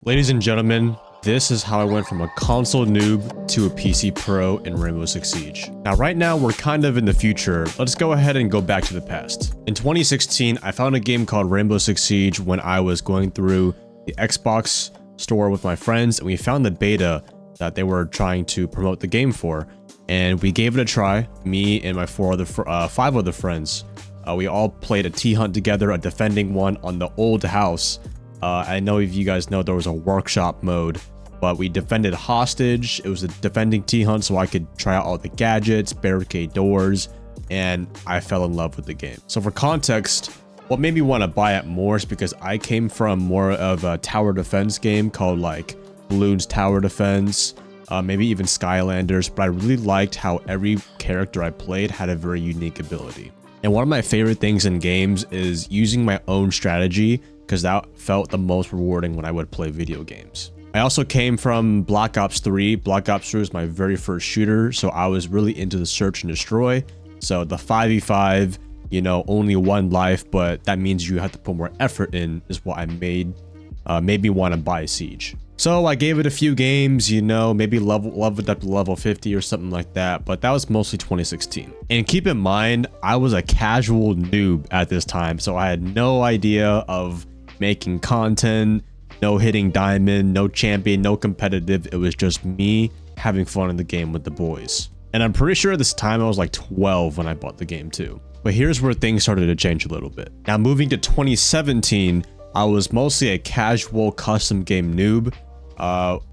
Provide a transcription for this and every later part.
Ladies and gentlemen, this is how I went from a console noob to a PC pro in Rainbow Six Siege. Now right now we're kind of in the future. Let's go ahead and go back to the past. In 2016, I found a game called Rainbow Six Siege when I was going through the Xbox store with my friends, and we found the beta that they were trying to promote the game for, and we gave it a try. Me and my five other friends. We all played a T-Hunt together, a defending one on the old house. I know if you guys know there was a workshop mode, but we defended hostage. It was a defending T-Hunt, so I could try out all the gadgets, barricade doors, and I fell in love with the game. So for context, what made me want to buy it more is because I came from more of a tower defense game called like Bloons Tower Defense, maybe even Skylanders, but I really liked how every character I played had a very unique ability. And one of my favorite things in games is using my own strategy, because that felt the most rewarding when I would play video games. I also came from Black Ops 3. Black Ops 3 was my very first shooter, so I was really into the search and destroy. So the 5v5, you know, only one life, but that means you have to put more effort in, is what I made me want to buy Siege. So I gave it a few games, you know, maybe leveled up to level 50 or something like that, but that was mostly 2016. And keep in mind, I was a casual noob at this time, so I had no idea of making content, no hitting diamond, no champion, no competitive. It was just me having fun in the game with the boys. And I'm pretty sure at this time I was like 12 when I bought the game too. But here's where things started to change a little bit. Now moving to 2017, I was mostly a casual custom game noob.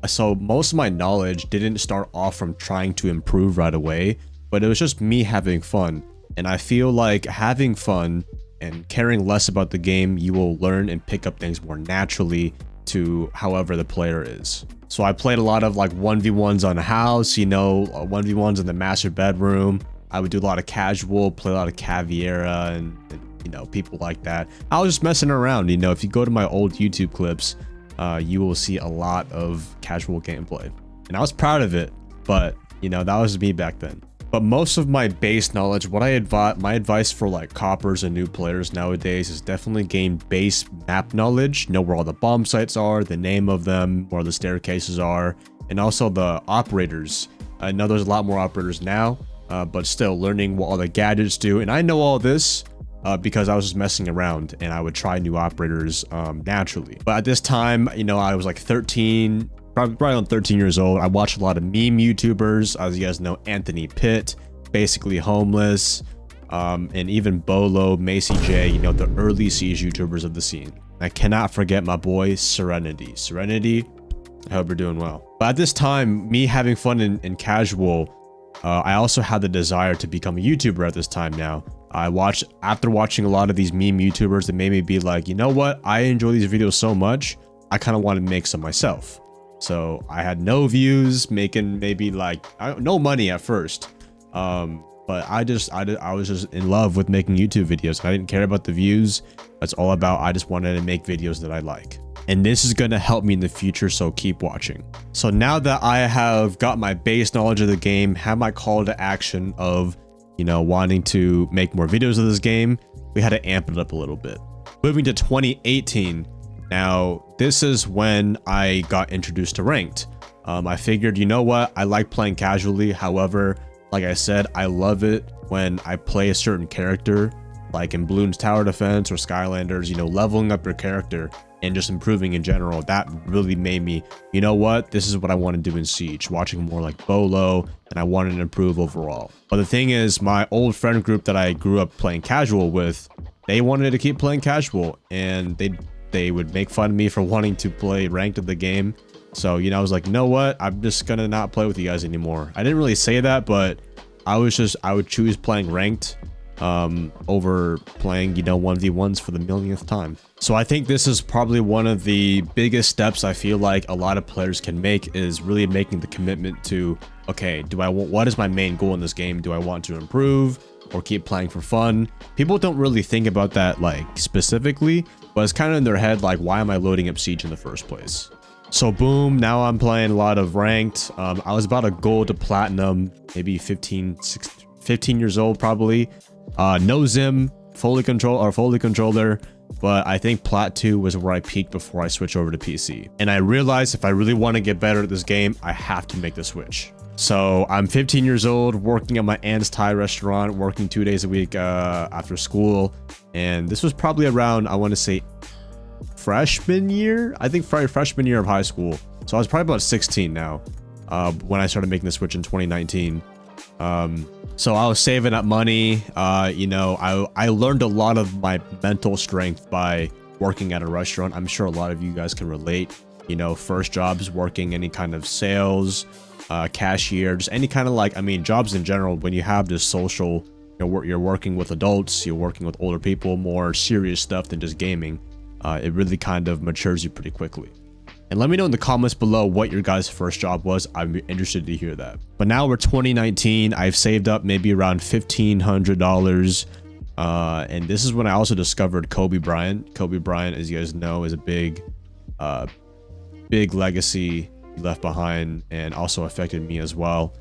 So most of my knowledge didn't start off from trying to improve right away, but it was just me having fun. And I feel like having fun and caring less about the game, you will learn and pick up things more naturally to however the player is. So I played a lot of like 1v1s on a house, you know, 1v1s in the master bedroom. I would do a lot of casual, play a lot of Caviera and you know, people like that. I was just messing around, you know. If you go to my old YouTube clips, you will see a lot of casual gameplay. And I was proud of it, but you know, that was me back then. But most of my base knowledge, my advice for like coppers and new players nowadays is definitely gain base map knowledge, know where all the bomb sites are, the name of them, where the staircases are, and also the operators. I know there's a lot more operators now, but still learning what all the gadgets do. And I know all this because I was just messing around and I would try new operators naturally. But at this time, you know, I was like 13, probably on 13 years old. I watched a lot of meme YouTubers, as you guys know, Anthony Pitt, basically homeless, and even Bolo, Macy J, you know, the early Siege YouTubers of the scene. I cannot forget my boy Serenity. Serenity, I hope you're doing well. But at this time, me having fun in casual, I also had the desire to become a YouTuber at this time now. After watching a lot of these meme YouTubers, that made me be like, you know what? I enjoy these videos so much, I kind of want to make some myself. So I had no views, making maybe like no money at first, but I was just in love with making YouTube videos. I didn't care about the views. That's all about, I just wanted to make videos that I like, and this is going to help me in the future, so keep watching. So now that I have got my base knowledge of the game, have my call to action of, you know, wanting to make more videos of this game, we had to amp it up a little bit. Moving to 2018. Now, this is when I got introduced to ranked. I figured, you know what, I like playing casually. However, like I said, I love it when I play a certain character, like in Bloons Tower Defense or Skylanders, you know, leveling up your character and just improving in general. That really made me, you know what, this is what I want to do in Siege, watching more like Bolo, and I wanted to improve overall. But the thing is, my old friend group that I grew up playing casual with, they wanted to keep playing casual, and they would make fun of me for wanting to play ranked of the game. So, you know, I was like, you know what, I'm just gonna not play with you guys anymore. I didn't really say that, but I would choose playing ranked over playing, you know, 1v1s for the millionth time. So I think this is probably one of the biggest steps I feel like a lot of players can make, is really making the commitment to, okay, what is my main goal in this game? Do I want to improve or keep playing for fun? People don't really think about that like specifically, but it's kind of in their head, like, why am I loading up Siege in the first place? So boom, now I'm playing a lot of ranked. I was about a gold to platinum, maybe 15 years old probably. No Zim, fully controller, but I think Plat 2 was where I peaked before I switched over to PC. And I realized if I really want to get better at this game, I have to make the switch. So I'm 15 years old, working at my aunt's Thai restaurant, working 2 days a week after school. And this was probably around, I want to say, freshman year? I think probably freshman year of high school. So I was probably about 16 now when I started making the switch in 2019. So I was saving up money. You know, I learned a lot of my mental strength by working at a restaurant. I'm sure a lot of you guys can relate. You know, first jobs, working any kind of sales, cashier, just any kind of like, I mean, jobs in general. When you have this social, you're working with adults, you're working with older people, more serious stuff than just gaming. It really kind of matures you pretty quickly. And let me know in the comments below what your guys' first job was. I'm interested to hear that. But now we're 2019. I've saved up maybe around $1,500. And this is when I also discovered Kobe Bryant. Kobe Bryant, as you guys know, is a big legacy he left behind and also affected me as well.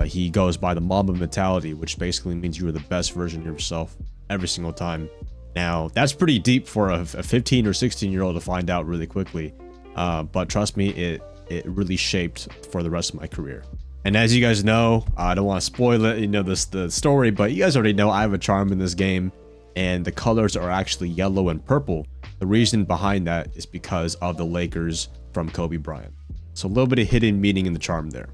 He goes by the Mamba mentality, which basically means you are the best version of yourself every single time. Now, that's pretty deep for a 15 or 16-year-old to find out really quickly. But trust me, it really shaped for the rest of my career. And as you guys know, I don't want to spoil it, you know, the story, but you guys already know I have a charm in this game, and the colors are actually yellow and purple. The reason behind that is because of the Lakers from Kobe Bryant. So a little bit of hidden meaning in the charm there.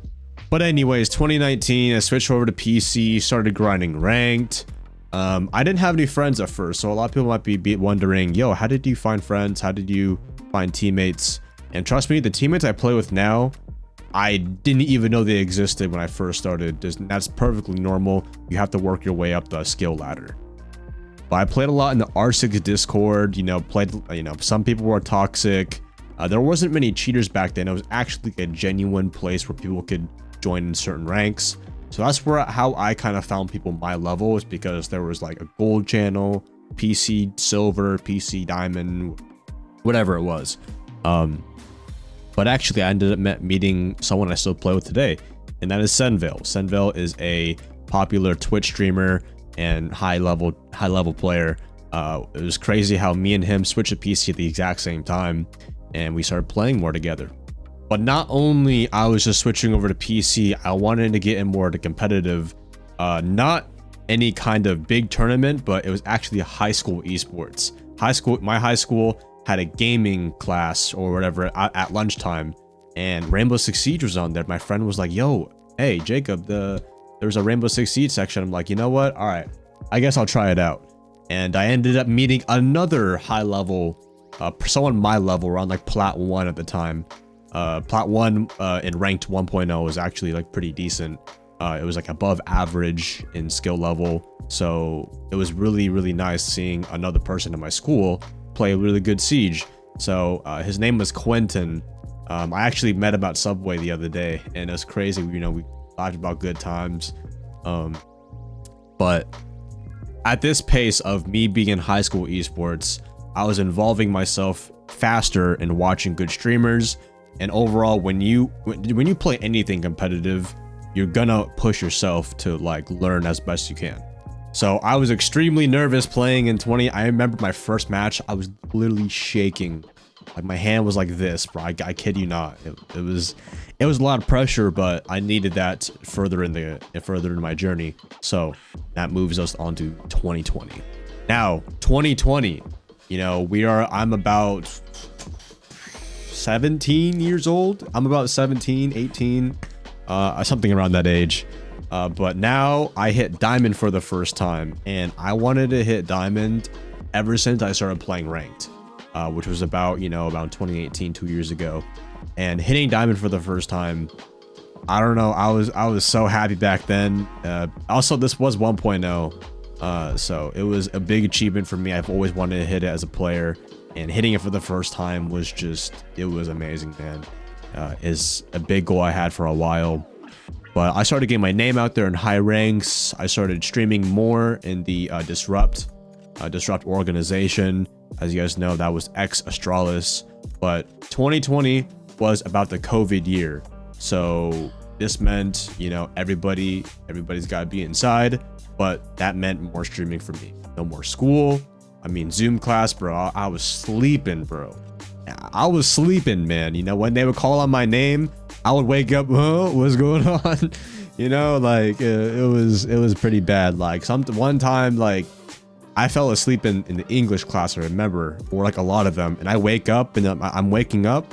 But anyways, 2019, I switched over to PC, started grinding ranked. I didn't have any friends at first, so a lot of people might be wondering, yo, how did you find friends? How did you find teammates? And trust me, the teammates I play with now, I didn't even know they existed when I first started. That's perfectly normal. You have to work your way up the skill ladder. But I played a lot in the R6 Discord, you know, some people were toxic. There wasn't many cheaters back then. It was actually a genuine place where people could join in certain ranks. So that's how I kind of found people my level, is because there was like a gold channel, PC silver, PC diamond, whatever it was. But actually I ended up meeting someone I still play with today, and that is Senville. Senville is a popular Twitch streamer and high level player. It was crazy how me and him switched to PC at the exact same time, and we started playing more together. But not only I was just switching over to PC, I wanted to get in more to competitive, not any kind of big tournament, but it was actually a high school esports. My high school had a gaming class or whatever at lunchtime, and Rainbow Six Siege was on there. My friend was like, yo, hey Jacob, there's a Rainbow Six Siege section. I'm like, you know what, all right, I guess I'll try it out. And I ended up meeting another high level, someone my level, around like Plat 1 at the time. Plat 1 in ranked 1.0 was actually like pretty decent. It was like above average in skill level, so it was really, really nice seeing another person in my school play a really good Siege. So his name was Quentin. I actually met him at Subway the other day, and it was crazy. You know, we talked about good times. But at this pace of me being in high school esports, I was involving myself faster in watching good streamers. And overall, when you play anything competitive, you're gonna push yourself to like learn as best you can. So I was extremely nervous playing in 20. I remember my first match, I was literally shaking. Like my hand was like this, bro. I kid you not. It was a lot of pressure, but I needed that further in my journey. So that moves us on to 2020. Now, 2020, you know, I'm about 17 years old. I'm about 17, 18, something around that age. But now I hit diamond for the first time, and I wanted to hit diamond ever since I started playing ranked, which was about 2018, 2 years ago. And hitting diamond for the first time, I don't know, I was so happy back then. Also, this was 1.0, so it was a big achievement for me. I've always wanted to hit it as a player, and hitting it for the first time was it was amazing, man. Is a big goal I had for a while. But I started getting my name out there in high ranks. I started streaming more in the Disrupt organization. As you guys know, that was ex-Astralis. But 2020 was about the COVID year. So this meant, you know, everybody's got to be inside. But that meant more streaming for me. No more school. I mean, Zoom class, bro, I was sleeping, bro. I was sleeping, man. You know, when they would call on my name, I would wake up, oh, what's going on? You know, like it was pretty bad. Like one time, like I fell asleep in the English class, I remember, or like a lot of them, and I wake up and I'm waking up,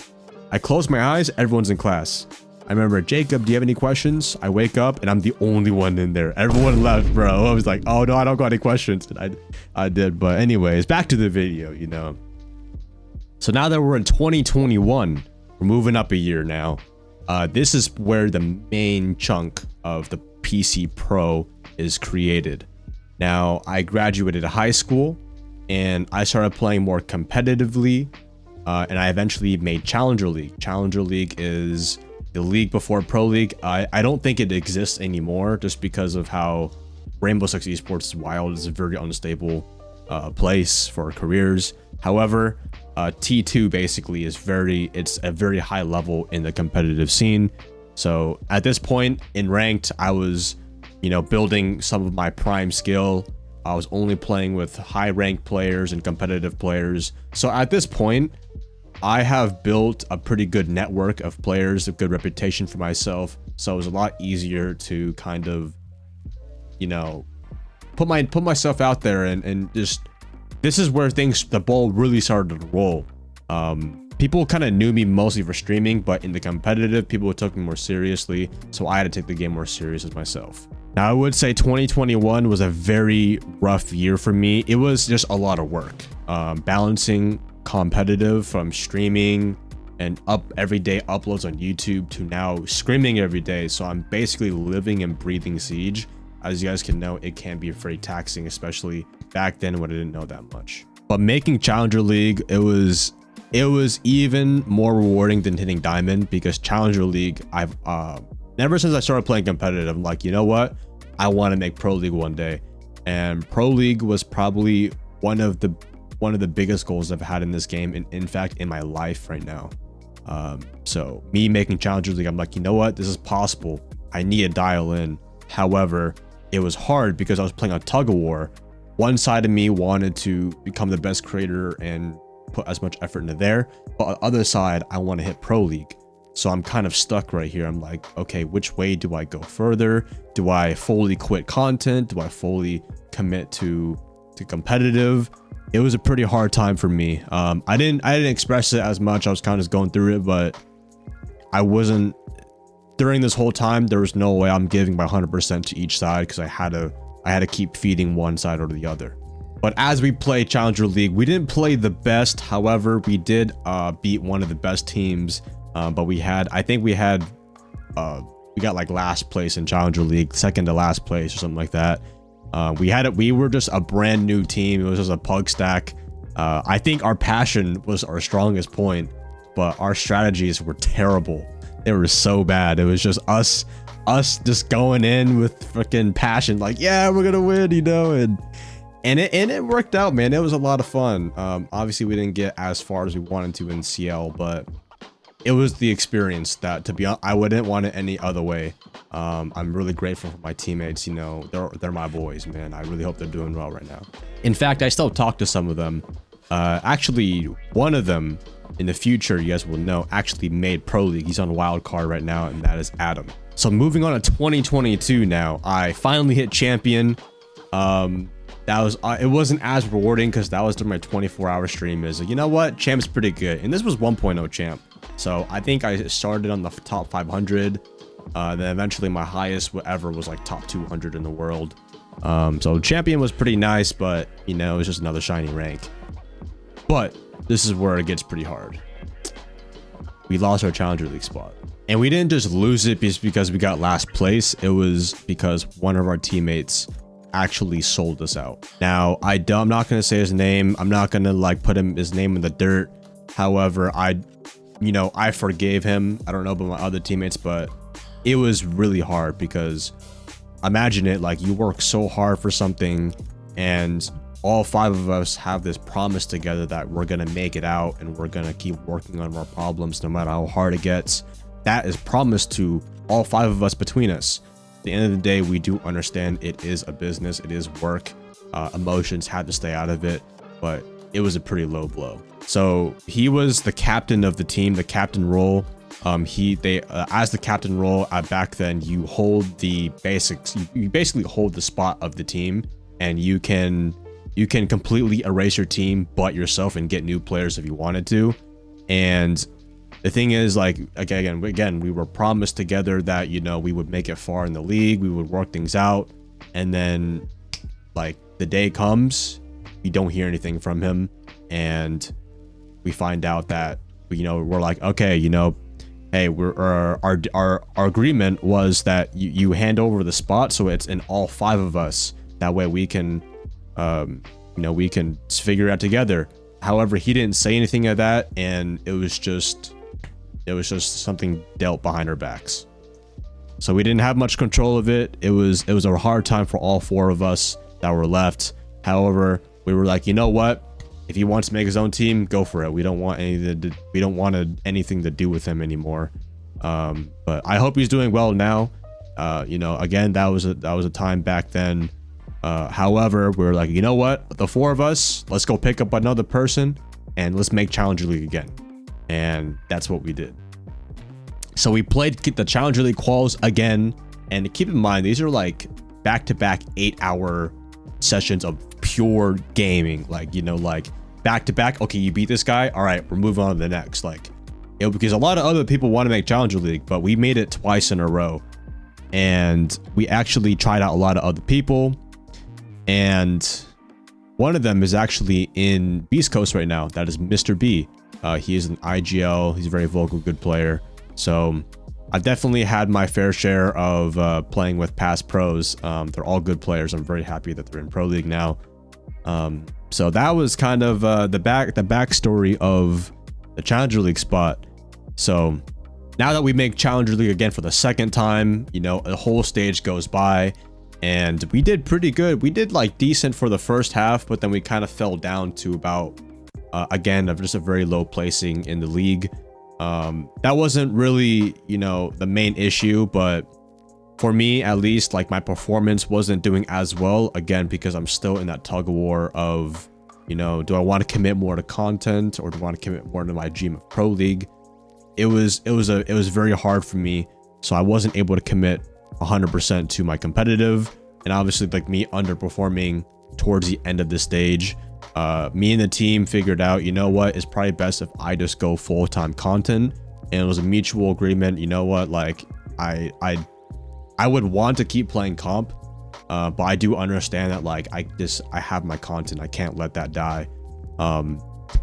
I close my eyes, everyone's in class. I remember, Jacob, do you have any questions? I wake up and I'm the only one in there. Everyone left, bro. I was like, oh no, I don't got any questions. And I did, but anyways, back to the video, you know. So now that we're in 2021, we're moving up a year now. This is where the main chunk of the PC Pro is created. Now, I graduated high school and I started playing more competitively, and I eventually made Challenger League. Challenger League is the league before Pro League. I don't think it exists anymore just because of how Rainbow Six Esports is wild. It's a very unstable place for careers. However, T2 basically is it's a very high level in the competitive scene. So at this point in ranked, I was, you know, building some of my prime skill. I was only playing with high ranked players and competitive players. So at this point, I have built a pretty good network of players, a good reputation for myself. So it was a lot easier to kind of, you know, put myself out there and just, this is where the ball really started to roll. People kind of knew me mostly for streaming, but in the competitive, people took me more seriously. So I had to take the game more serious as myself. Now, I would say 2021 was a very rough year for me. It was just a lot of work. Balancing competitive from streaming and everyday uploads on YouTube to now screaming every day. So I'm basically living and breathing Siege. As you guys can know, it can be very taxing, especially back then when I didn't know that much. But making Challenger League, it was even more rewarding than hitting Diamond, because Challenger League, I've ever since I started playing competitive, I'm like, you know what? I want to make Pro League one day. And Pro League was probably one of the biggest goals I've had in this game, and in fact in my life right now. So me making Challenger League, I'm like, you know what? This is possible. I need to dial in. However, it was hard because I was playing on Tug of War. One side of me wanted to become the best creator and put as much effort into there, but on the other side, I want to hit Pro League. So I'm kind of stuck right here. I'm like, okay, which way do I go further? Do I fully quit content? Do I fully commit to competitive? It was a pretty hard time for me. I didn't express it as much. I was kind of going through it, but I wasn't, during this whole time, there was no way I'm giving my 100% to each side, because I had to keep feeding one side or the other. But as we played Challenger League, we didn't play the best. However, we did beat one of the best teams. But we got like last place in Challenger League, second to last place or something like that. We were just a brand new team. It was just a pug stack. I think our passion was our strongest point, but our strategies were terrible. They were so bad. It was just us just going in with freaking passion, like, yeah, we're gonna win, you know, and it worked out, man. It was a lot of fun. Obviously we didn't get as far as we wanted to in CL, but it was the experience that, to be honest, I wouldn't want it any other way. I'm really grateful for my teammates. You know, they're my boys, man. I really hope they're doing well right now. In fact, I still talk to some of them. Actually, one of them in the future, you guys will know, actually made Pro League. He's on wild card right now, and that is Adam. So moving on to 2022 now, I finally hit champion. It wasn't as rewarding because that was during my 24-hour stream. Is like, you know what, champ's pretty good, and this was 1.0 champ. So I think I started on the top 500. Then eventually my highest ever was like top 200 in the world. So champion was pretty nice, but you know, it was just another shiny rank. But this is where it gets pretty hard. We lost our Challenger League spot. And we didn't just lose it just because we got last place. It was because one of our teammates actually sold us out. Now, I'm not going to say his name. I'm not going to like put his name in the dirt. However, I forgave him. I don't know about my other teammates, but it was really hard because imagine it, like you work so hard for something and all 5 of us have this promise together that we're going to make it out and we're going to keep working on our problems no matter how hard it gets. That is promised to all 5 of us between us. At the end of the day, we do understand it is a business. It is work. Emotions have to stay out of it. but it was a pretty low blow. So he was the captain of the team, the captain role. As the captain role back then, you hold the basics. You basically hold the spot of the team, and you can completely erase your team but yourself and get new players if you wanted to. And the thing is, like, again, we were promised together that, you know, we would make it far in the league, we would work things out, and then like the day comes, we don't hear anything from him, and we find out that, you know, we're like, okay, you know, hey, our agreement was that you hand over the spot, so it's in all 5 of us. That way we can, you know, we can figure it out together. However, he didn't say anything of that, and it was just something dealt behind our backs. So we didn't have much control of it. It was a hard time for all 4 of us that were left. However, we were like, you know what? If he wants to make his own team, go for it. We don't want anything to do with him anymore. But I hope he's doing well now. You know, again, that was a time back then. However, we were like, you know what? The 4 of us, let's go pick up another person and let's make Challenger League again. And that's what we did. So we played the Challenger League quals again. And keep in mind, these are like back-to-back 8-hour sessions of pure gaming. Like, you know, like back-to-back. Okay, you beat this guy. All right, we're moving on to the next. Like, because a lot of other people want to make Challenger League, but we made it twice in a row. And we actually tried out a lot of other people. And one of them is actually in Beast Coast right now. That is Mr. B. He is an IGL. He's a very vocal, good player. So I've definitely had my fair share of playing with past pros. They're all good players. I'm very happy that they're in Pro League now. So that was kind of the backstory of the Challenger League spot. So now that we make Challenger League again for the second time, you know, a whole stage goes by, and we did pretty good. We did like decent for the first half, but then we kind of fell down to about again of just a very low placing in the league. That wasn't really, you know, the main issue, but for me at least, like my performance wasn't doing as well, again because I'm still in that tug of war of, you know, do I want to commit more to content or do I want to commit more to my dream of Pro League? It was very hard for me, so I wasn't able to commit 100% to my competitive, and obviously like me underperforming towards the end of the stage. Me and the team figured out, you know what, it's probably best if I just go full-time content, and it was a mutual agreement. You know what, like I would want to keep playing comp, but I do understand that like I have my content, I can't let that die.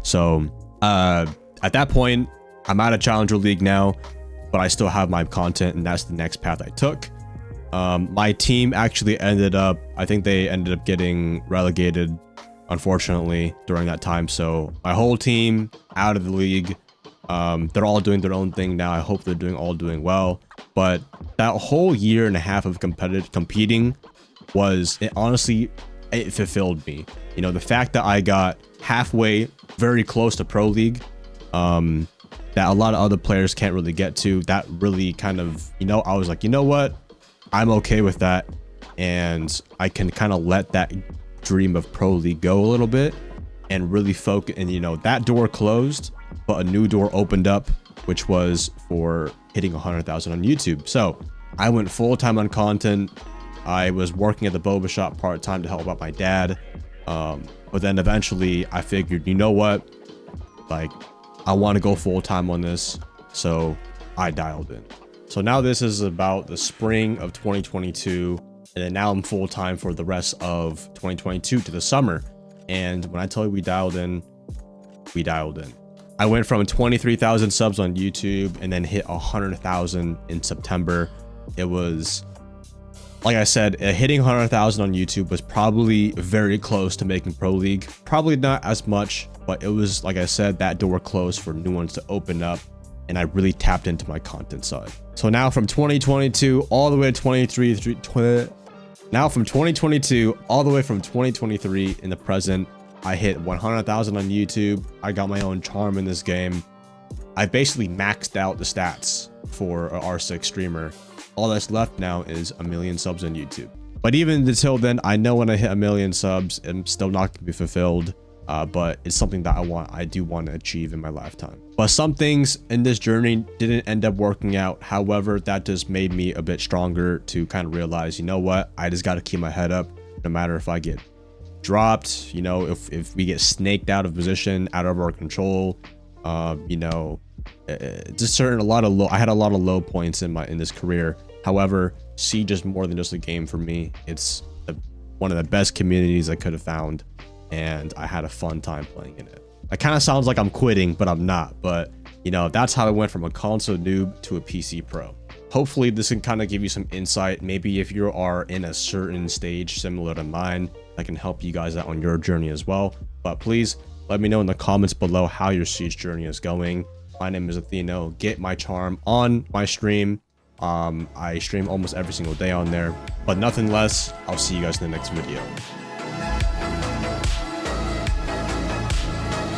So at that point, I'm out of Challenger League now, but I still have my content, and that's the next path I took. My team actually ended up, I think they ended up getting relegated, unfortunately, during that time. So my whole team out of the league. They're all doing their own thing now. I hope they're all doing well. But that whole year and a half of competing was, honestly, it fulfilled me. You know, the fact that I got halfway, very close to Pro League, that a lot of other players can't really get to, that really kind of, you know, I was like, you know what, I'm okay with that, and I can kind of let that dream of Pro League go a little bit and really focus. And, you know, that door closed, but a new door opened up, which was for hitting 100,000 on YouTube. So I went full-time on content. I was working at the boba shop part-time to help out my dad, but then eventually I figured, you know what, like, I want to go full-time on this, so I dialed in. So now this is about the spring of 2022, and then now I'm full-time for the rest of 2022 to the summer. And when I tell you we dialed in, we dialed in. I went from 23,000 subs on YouTube and then hit 100,000 in September. It was, like I said, hitting 100,000 on YouTube was probably very close to making Pro League. Probably not as much, but it was, like I said, that door closed for new ones to open up, and I really tapped into my content side. So now from 2022 all the way to now from 2022 all the way from 2023 in the present, I hit 100,000 on YouTube. I got my own charm in this game. I basically maxed out the stats for an R6 streamer. All that's left now is 1 million subs on YouTube. But even until then, I know when I hit 1 million subs, I'm still not going to be fulfilled. but it's something that I do want to achieve in my lifetime. But some things in this journey didn't end up working out. However, that just made me a bit stronger to kind of realize, you know what, I just got to keep my head up, no matter if I get dropped, you know, if we get snaked out of position, out of our control, you know, just I had a lot of low points in this career. However, Siege is more than just a game for me. It's one of the best communities I could have found, and I had a fun time playing in it. It kind of sounds like I'm quitting, but I'm not. But you know, that's how I went from a console noob to a PC pro. Hopefully this can kind of give you some insight. Maybe if you are in a certain stage similar to mine, I can help you guys out on your journey as well. But please let me know in the comments below how your Siege journey is going. My name is Athieno. Get my charm on my stream. I stream almost every single day on there, but nothing less. I'll see you guys in the next video.